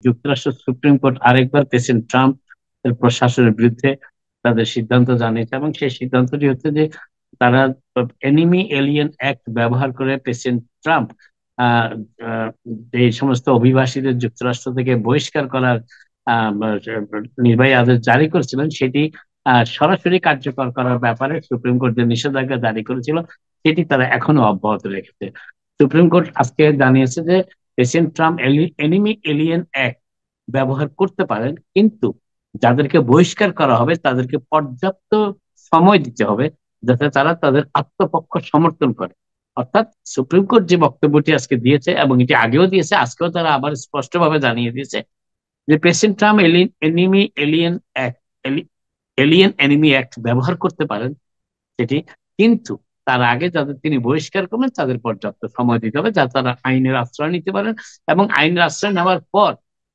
যুক্তরাষ্ট্র supreme court আরেকবার president Trump এর প্রশাসনের বিরুদ্ধে তাদের সিদ্ধান্ত জানিয়েছে, এবং সেই সিদ্ধান্তটি হচ্ছে যে তারা এনিমি এলিয়েন অ্যাক্ট ব্যবহার করে প্রেসিডেন্ট ট্রাম্প আহ আহ, এই সমস্ত অভিবাসীদের যুক্তরাষ্ট্র থেকে বহিষ্কার করার আহ, নির্বাহী আদেশ জারি করেছিলেন, সেটি সরাসরি কার্যকর করার ব্যাপারে সুপ্রিম কোর্ট যে নিষেধাজ্ঞা জারি করেছিল সেটি তারা এখনো অব্যাহত রেখেছে। সুপ্রিম কোর্ট আজকে জানিয়েছে যে president Trump enemy alien act ব্যবহার করতে পারেন, কিন্তু যাদেরকে বহিষ্কার করা হবে তাদেরকে পর্যাপ্ত সময় দিতে হবে যাতে তারা তাদের আত্মপক্ষ সমর্থন করে। অর্থাৎ সুপ্রিম কোর্ট যে বক্তব্যটি আজকে দিয়েছে, এবং এটি আগেও দিয়েছে, আজকেও তারা আবার স্পষ্টভাবে জানিয়ে দিয়েছে যে president Trump enemy alien act alien enemy act ব্যবহার করতে পারেন সেটি, কিন্তু তার আগে যাদের তিনি বহিষ্কার করবেন তাদের পর্যাপ্ত সময় দিতে হবে যাতে তারা আইনের আশ্রয় নিতে পারেন, এবং আইনের আশ্রয় নেওয়ার পর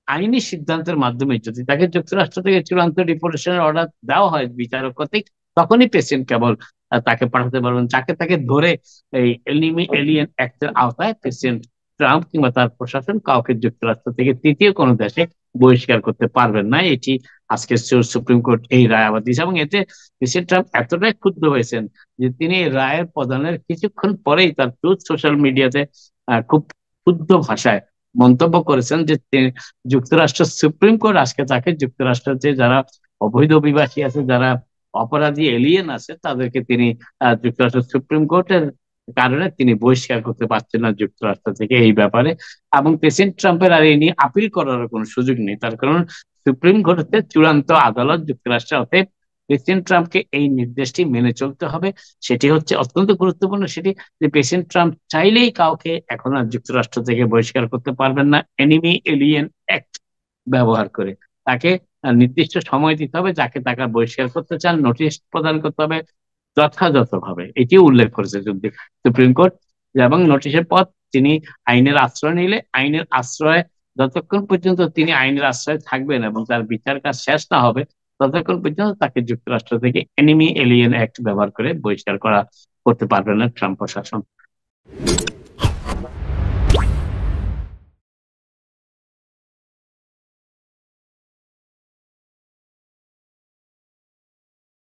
আইনি সিদ্ধান্তের মাধ্যমে যদি তাকে যুক্তরাষ্ট্র থেকে চূড়ান্ত ডিপোর্টেশনের অর্ডার দেওয়া হয় বিচারক কর্তৃক, তখনই প্রেসিডেন্ট কেবল তাকে পাঠাতে পারবেন। যাকে তাকে ধরে এই এলিমি এলিয়েন অ্যাক্টের আওতায় প্রেসিডেন্ট ট্রাম্প কিংবা তার প্রশাসন কাউকে যুক্তরাষ্ট্র থেকে তৃতীয় কোনো দেশে বহিষ্কার করতে পারবেন না। এটি আজকে সুপ্রিম কোর্ট এই রায় আবার দিয়েছে, এবং এতে প্রেসিডেন্ট ট্রাম্প এতটাই ক্ষুব্ধ হয়েছেন যে তিনি এই রায়ের প্রদানের কিছুক্ষণ পরেই তার ট্রুথ সোশ্যাল মিডিয়াতে খুব ক্ষুব্ধ ভাষায় মন্তব্য করেছেন যে যুক্তরাষ্ট্র সুপ্রিম কোর্ট আজকে তাকে যুক্তরাষ্ট্রের যে যারা অবৈধ অভিবাসী আছে, যারা অপরাধী এলিয়েন আছে, তাদেরকে তিনি যুক্তরাষ্ট্র সুপ্রিম কোর্টের কারণে তিনি বহিষ্কার করতে পারছেন না যুক্তরাষ্ট্র থেকে এই ব্যাপারে। এবং প্রেসিডেন্ট ট্রাম্পের আর এই নিয়ে আপিল করার কোনো সুযোগ নেই, তার কারণ সুপ্রিম কোর্ট হচ্ছে চূড়ান্ত আদালত যুক্তরাষ্ট্রের। অতএব প্রেসিডেন্ট ট্রাম্পকে এই নির্দেশটি মেনে চলতে হবে। সেটি হচ্ছে অত্যন্ত গুরুত্বপূর্ণ, সেটি যে প্রেসিডেন্ট ট্রাম্প চাইলেই কাউকে এখন আর যুক্তরাষ্ট্র থেকে বহিষ্কার করতে পারবেন না এনিমি এলিয়েন অ্যাক্ট ব্যবহার করে। তাকে নির্দিষ্ট সময় দিতে হবে, যাকে তাকে বহিষ্কার করতে চান নোটিশ প্রদান করতে হবে যথাযথভাবে, এটি উল্লেখ করেছে যদি সুপ্রিম কোর্ট। এবং নোটিশের পর তিনি আইনের আশ্রয় নিলে আইনের আশ্রয় যতক্ষণ পর্যন্ত তিনি আইনের আশ্রয় থাকবেন এবং তার বিচার কাজ শেষ না হবে ততক্ষণ পর্যন্ত তাকে যুক্তরাষ্ট্র থেকে এনিমি এলিয়েন অ্যাক্ট ব্যবহার করে বহিষ্কার করতে পারবে না ট্রাম্প প্রশাসন।